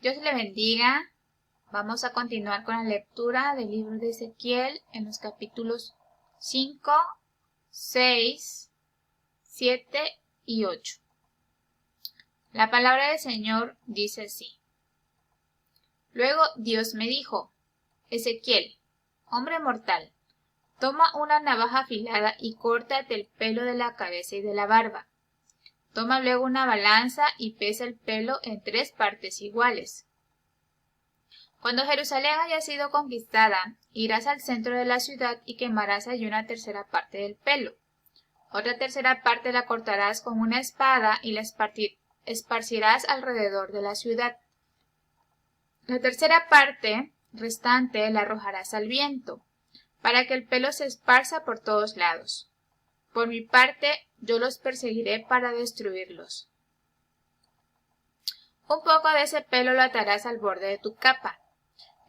Dios le bendiga. Vamos a continuar con la lectura del libro de Ezequiel en los capítulos 5, 6, 7 y 8. La palabra del Señor dice así. Luego Dios me dijo, Ezequiel, hombre mortal, toma una navaja afilada y córtate el pelo de la cabeza y de la barba. Toma luego una balanza y pesa el pelo en 3 partes iguales. Cuando Jerusalén haya sido conquistada, irás al centro de la ciudad y quemarás allí una 1/3 parte del pelo. Otra 1/3 parte la cortarás con una espada y la esparcirás alrededor de la ciudad. La 1/3 parte restante la arrojarás al viento, para que el pelo se esparza por todos lados. Por mi parte, yo los perseguiré para destruirlos. Un poco de ese pelo lo atarás al borde de tu capa,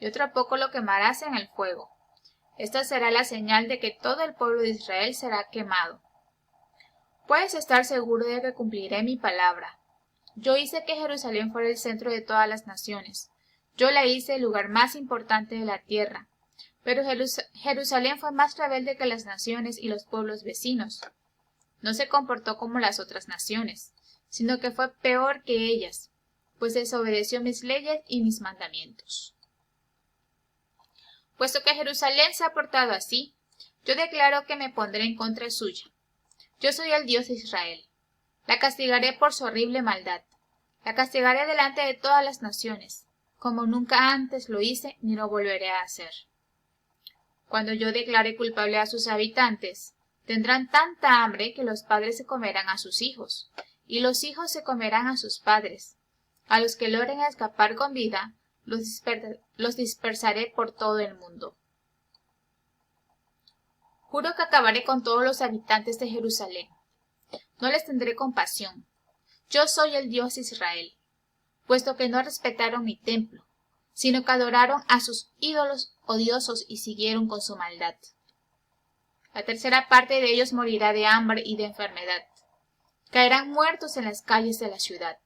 y otro poco lo quemarás en el fuego. Esta será la señal de que todo el pueblo de Israel será quemado. Puedes estar seguro de que cumpliré mi palabra. Yo hice que Jerusalén fuera el centro de todas las naciones. Yo la hice el lugar más importante de la tierra. Pero Jerusalén fue más rebelde que las naciones y los pueblos vecinos. No se comportó como las otras naciones, sino que fue peor que ellas, pues desobedeció mis leyes y mis mandamientos. Puesto que Jerusalén se ha portado así, yo declaro que me pondré en contra suya. Yo soy el Dios de Israel. La castigaré por su horrible maldad. La castigaré delante de todas las naciones, como nunca antes lo hice ni lo volveré a hacer. Cuando yo declare culpable a sus habitantes, tendrán tanta hambre que los padres se comerán a sus hijos, y los hijos se comerán a sus padres. A los que logren escapar con vida, los dispersaré por todo el mundo. Juro que acabaré con todos los habitantes de Jerusalén. No les tendré compasión. Yo soy el Dios de Israel, puesto que no respetaron mi templo, sino que adoraron a sus ídolos odiosos y siguieron con su maldad. La 1/3 parte de ellos morirá de hambre y de enfermedad. Caerán muertos en las calles de la ciudad.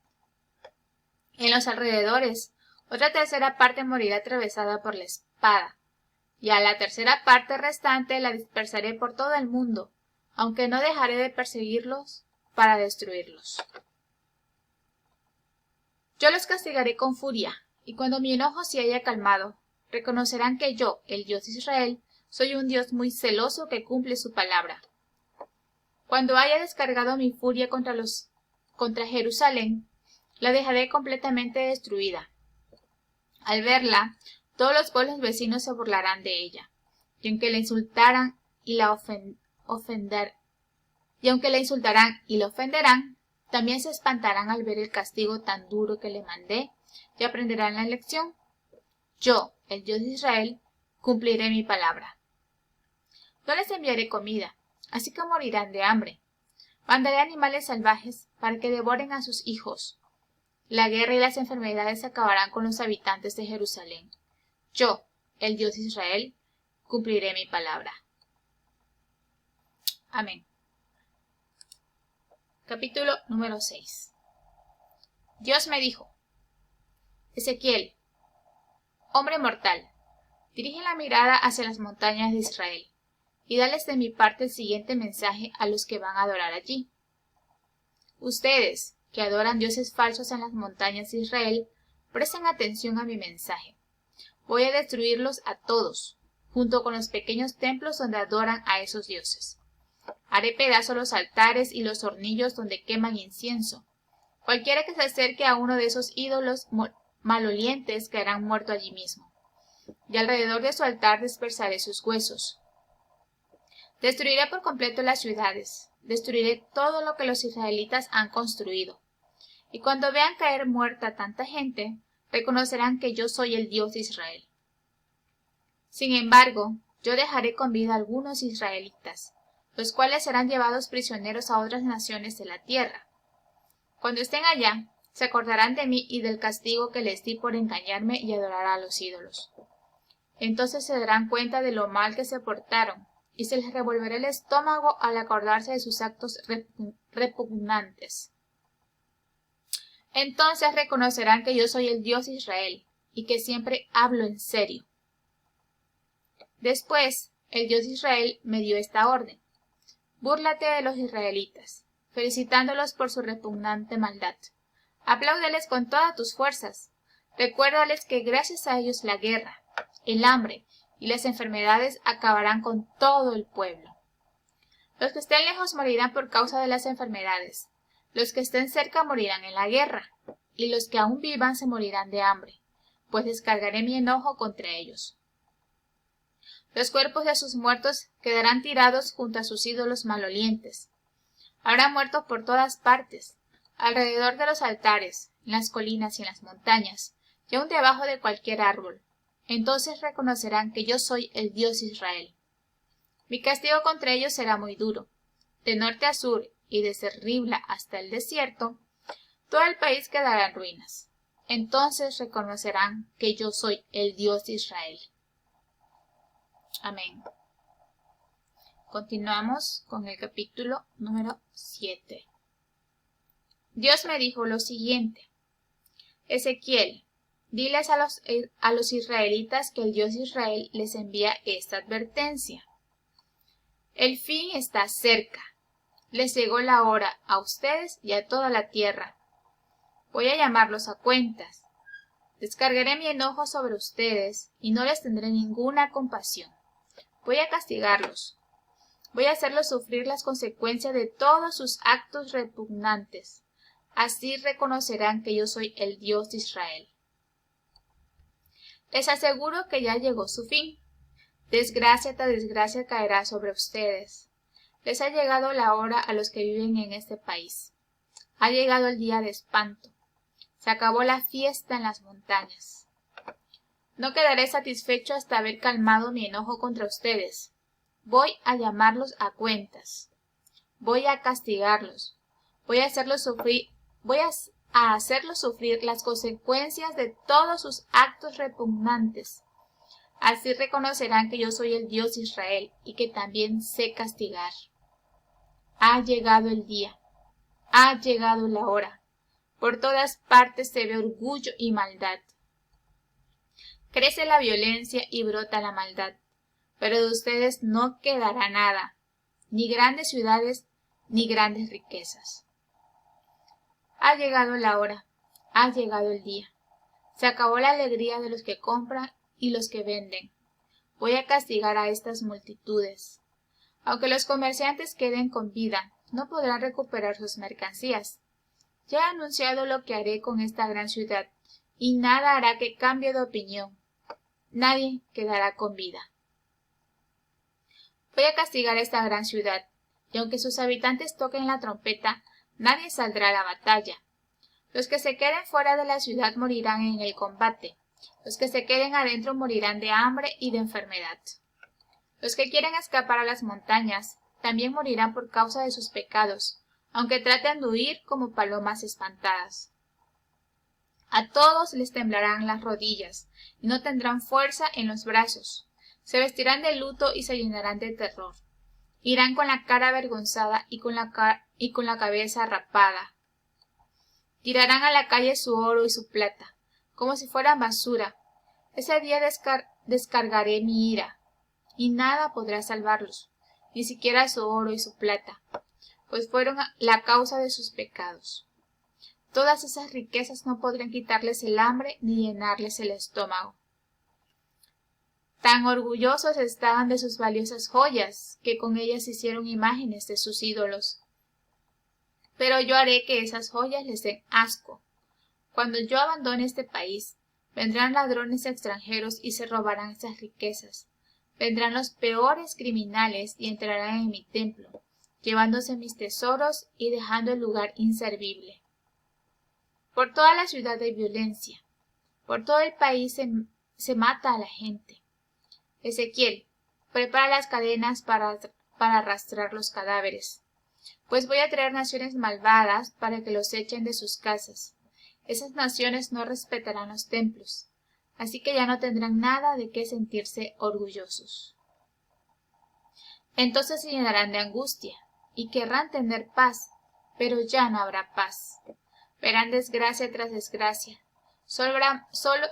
En los alrededores, otra 1/3 parte morirá atravesada por la espada, y a la 1/3 parte restante la dispersaré por todo el mundo, aunque no dejaré de perseguirlos para destruirlos. Yo los castigaré con furia, y cuando mi enojo se haya calmado, reconocerán que yo, el Dios de Israel, soy un Dios muy celoso que cumple su palabra. Cuando haya descargado mi furia contra Jerusalén, la dejaré completamente destruida. Al verla, todos los pueblos vecinos se burlarán de ella, y aunque la insultarán y la ofenderán, también se espantarán al ver el castigo tan duro que le mandé y aprenderán la lección. Yo, el Dios de Israel, cumpliré mi palabra. No les enviaré comida, así que morirán de hambre. Mandaré animales salvajes para que devoren a sus hijos. La guerra y las enfermedades acabarán con los habitantes de Jerusalén. Yo, el Dios de Israel, cumpliré mi palabra. Amén. Capítulo número 6. Dios me dijo, Ezequiel, hombre mortal, dirige la mirada hacia las montañas de Israel, y dales de mi parte el siguiente mensaje a los que van a adorar allí. Ustedes, que adoran dioses falsos en las montañas de Israel, presten atención a mi mensaje. Voy a destruirlos a todos, junto con los pequeños templos donde adoran a esos dioses. Haré pedazos los altares y los hornillos donde queman incienso. Cualquiera que se acerque a uno de esos ídolos malolientes caerán muerto allí mismo. Y alrededor de su altar dispersaré sus huesos. Destruiré por completo las ciudades. Destruiré todo lo que los israelitas han construido. Y cuando vean caer muerta tanta gente, reconocerán que yo soy el Dios de Israel. Sin embargo, yo dejaré con vida a algunos israelitas, los cuales serán llevados prisioneros a otras naciones de la tierra. Cuando estén allá, se acordarán de mí y del castigo que les di por engañarme y adorar a los ídolos. Entonces se darán cuenta de lo mal que se portaron, y se les revolverá el estómago al acordarse de sus actos repugnantes. Entonces reconocerán que yo soy el Dios de Israel y que siempre hablo en serio. Después, el Dios de Israel me dio esta orden. Búrlate de los israelitas, felicitándolos por su repugnante maldad. Apláudeles con todas tus fuerzas. Recuérdales que gracias a ellos la guerra, el hambre y las enfermedades acabarán con todo el pueblo. Los que estén lejos morirán por causa de las enfermedades. Los que estén cerca morirán en la guerra, y los que aún vivan se morirán de hambre, pues descargaré mi enojo contra ellos. Los cuerpos de sus muertos quedarán tirados junto a sus ídolos malolientes. Habrá muertos por todas partes, alrededor de los altares, en las colinas y en las montañas, y aun debajo de cualquier árbol. Entonces reconocerán que yo soy el Dios de Israel. Mi castigo contra ellos será muy duro. De norte a sur y desde Ribla hasta el desierto, todo el país quedará en ruinas. Entonces reconocerán que yo soy el Dios de Israel. Amén. Continuamos con el capítulo número 7. Dios me dijo lo siguiente. Ezequiel, diles a los israelitas que el Dios de Israel les envía esta advertencia. El fin está cerca. Les llegó la hora a ustedes y a toda la tierra. Voy a llamarlos a cuentas. Descargaré mi enojo sobre ustedes y no les tendré ninguna compasión. Voy a castigarlos. Voy a hacerlos sufrir las consecuencias de todos sus actos repugnantes. Así reconocerán que yo soy el Dios de Israel. Les aseguro que ya llegó su fin. Desgracia tras desgracia caerá sobre ustedes. Les ha llegado la hora a los que viven en este país. Ha llegado el día de espanto. Se acabó la fiesta en las montañas. No quedaré satisfecho hasta haber calmado mi enojo contra ustedes. Voy a llamarlos a cuentas. Voy a castigarlos. Voy a hacerlos sufrir las consecuencias de todos sus actos repugnantes. Así reconocerán que yo soy el Dios de Israel y que también sé castigar. Ha llegado el día. Ha llegado la hora. Por todas partes se ve orgullo y maldad. Crece la violencia y brota la maldad, pero de ustedes no quedará nada, ni grandes ciudades, ni grandes riquezas. Ha llegado la hora, ha llegado el día. Se acabó la alegría de los que compran y los que venden. Voy a castigar a estas multitudes. Aunque los comerciantes queden con vida, no podrán recuperar sus mercancías. Ya he anunciado lo que haré con esta gran ciudad, y nada hará que cambie de opinión. Nadie quedará con vida. Voy a castigar a esta gran ciudad, y aunque sus habitantes toquen la trompeta, nadie saldrá a la batalla. Los que se queden fuera de la ciudad morirán en el combate. Los que se queden adentro morirán de hambre y de enfermedad. Los que quieren escapar a las montañas también morirán por causa de sus pecados, aunque traten de huir como palomas espantadas. A todos les temblarán las rodillas y no tendrán fuerza en los brazos. Se vestirán de luto y se llenarán de terror. Irán con la cara avergonzada y con la cabeza rapada. Tirarán a la calle su oro y su plata, como si fueran basura. Ese día descargaré mi ira, y nada podrá salvarlos, ni siquiera su oro y su plata, pues fueron la causa de sus pecados. Todas esas riquezas no podrían quitarles el hambre ni llenarles el estómago. Tan orgullosos estaban de sus valiosas joyas, que con ellas hicieron imágenes de sus ídolos. Pero yo haré que esas joyas les den asco. Cuando yo abandone este país, vendrán ladrones extranjeros y se robarán esas riquezas. Vendrán los peores criminales y entrarán en mi templo, llevándose mis tesoros y dejando el lugar inservible. Por toda la ciudad hay violencia. Por todo el país se mata a la gente. Ezequiel, prepara las cadenas para arrastrar los cadáveres, pues voy a traer naciones malvadas para que los echen de sus casas. Esas naciones no respetarán los templos, así que ya no tendrán nada de qué sentirse orgullosos. Entonces se llenarán de angustia y querrán tener paz, pero ya no habrá paz. Verán desgracia tras desgracia. Solo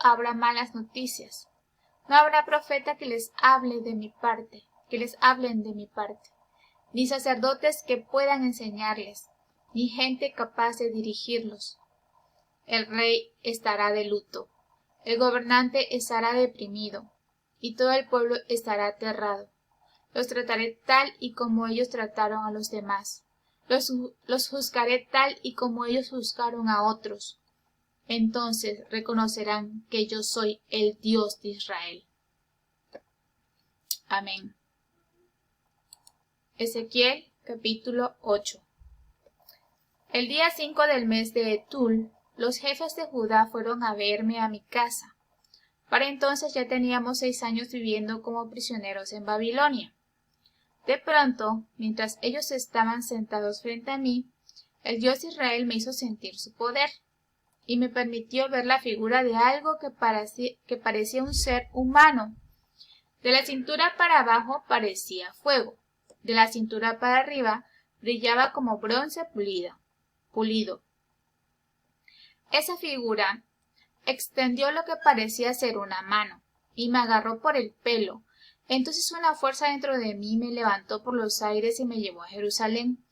habrá malas noticias. No habrá profeta que les hablen de mi parte, ni sacerdotes que puedan enseñarles, ni gente capaz de dirigirlos. El rey estará de luto, el gobernante estará deprimido, y todo el pueblo estará aterrado. Los trataré tal y como ellos trataron a los demás. Los juzgaré tal y como ellos juzgaron a otros. Entonces reconocerán que yo soy el Dios de Israel. Amén. Ezequiel capítulo 8. El día 5 del mes de Etul, los jefes de Judá fueron a verme a mi casa. Para entonces ya teníamos 6 años viviendo como prisioneros en Babilonia. De pronto, mientras ellos estaban sentados frente a mí, el Dios de Israel me hizo sentir su poder y me permitió ver la figura de algo que parecía un ser humano. De la cintura para abajo parecía fuego, de la cintura para arriba brillaba como bronce pulido. Esa figura extendió lo que parecía ser una mano y me agarró por el pelo. Entonces una fuerza dentro de mí me levantó por los aires y me llevó a Jerusalén.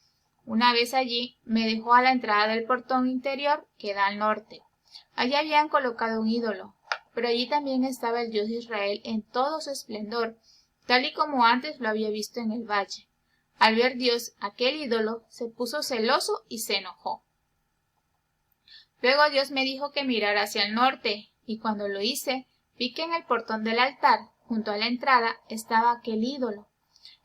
Una vez allí, me dejó a la entrada del portón interior que da al norte. Allí habían colocado un ídolo, pero allí también estaba el Dios de Israel en todo su esplendor, tal y como antes lo había visto en el valle. Al ver Dios aquel ídolo, se puso celoso y se enojó. Luego Dios me dijo que mirara hacia el norte, y cuando lo hice, vi que en el portón del altar, junto a la entrada, estaba aquel ídolo.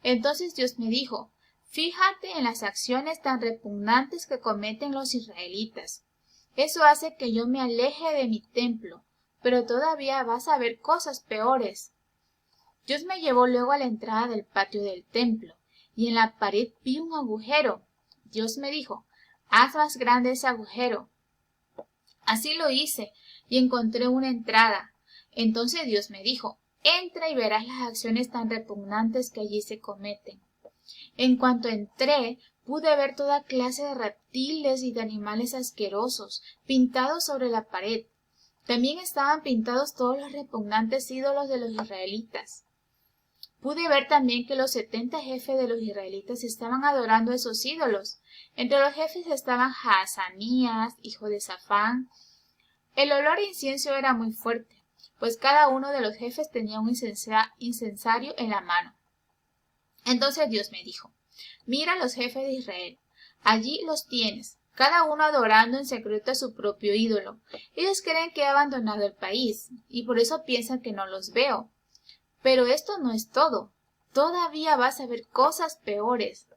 Entonces Dios me dijo: fíjate en las acciones tan repugnantes que cometen los israelitas. Eso hace que yo me aleje de mi templo, pero todavía vas a ver cosas peores. Dios me llevó luego a la entrada del patio del templo, y en la pared vi un agujero. Dios me dijo: haz más grande ese agujero. Así lo hice, y encontré una entrada. Entonces Dios me dijo: entra y verás las acciones tan repugnantes que allí se cometen. En cuanto entré, pude ver toda clase de reptiles y de animales asquerosos, pintados sobre la pared. También estaban pintados todos los repugnantes ídolos de los israelitas. Pude ver también que los 70 jefes de los israelitas estaban adorando esos ídolos. Entre los jefes estaban Jaazanías, hijo de Safán. El olor a incienso era muy fuerte, pues cada uno de los jefes tenía un incensario en la mano. Entonces Dios me dijo: mira a los jefes de Israel. Allí los tienes, cada uno adorando en secreto a su propio ídolo. Ellos creen que he abandonado el país, y por eso piensan que no los veo. Pero esto no es todo. Todavía vas a ver cosas peores.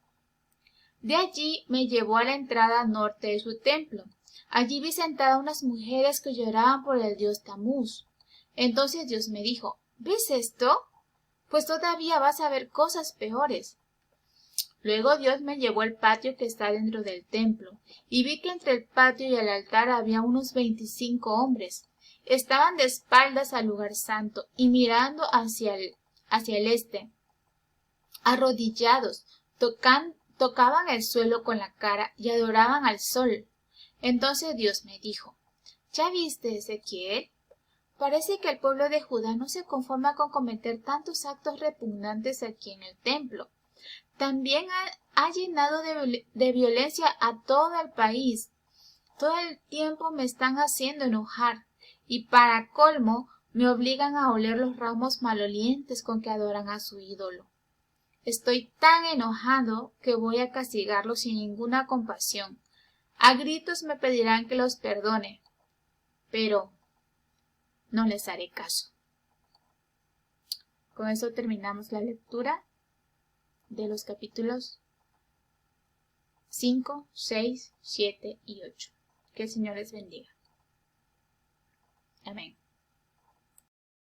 De allí me llevó a la entrada norte de su templo. Allí vi sentadas unas mujeres que lloraban por el dios Tamuz. Entonces Dios me dijo: ¿ves esto? Pues todavía vas a ver cosas peores. Luego Dios me llevó al patio que está dentro del templo, y vi que entre el patio y el altar había unos 25 hombres. Estaban de espaldas al lugar santo y mirando hacia el este, arrodillados, tocaban el suelo con la cara y adoraban al sol. Entonces Dios me dijo: ¿ya viste, Ezequiel? Parece que el pueblo de Judá no se conforma con cometer tantos actos repugnantes aquí en el templo. También ha llenado de violencia a todo el país. Todo el tiempo me están haciendo enojar, y para colmo me obligan a oler los ramos malolientes con que adoran a su ídolo. Estoy tan enojado que voy a castigarlos sin ninguna compasión. A gritos me pedirán que los perdone, pero no les haré caso. Con eso terminamos la lectura de los capítulos 5, 6, 7 y 8. Que el Señor les bendiga. Amén.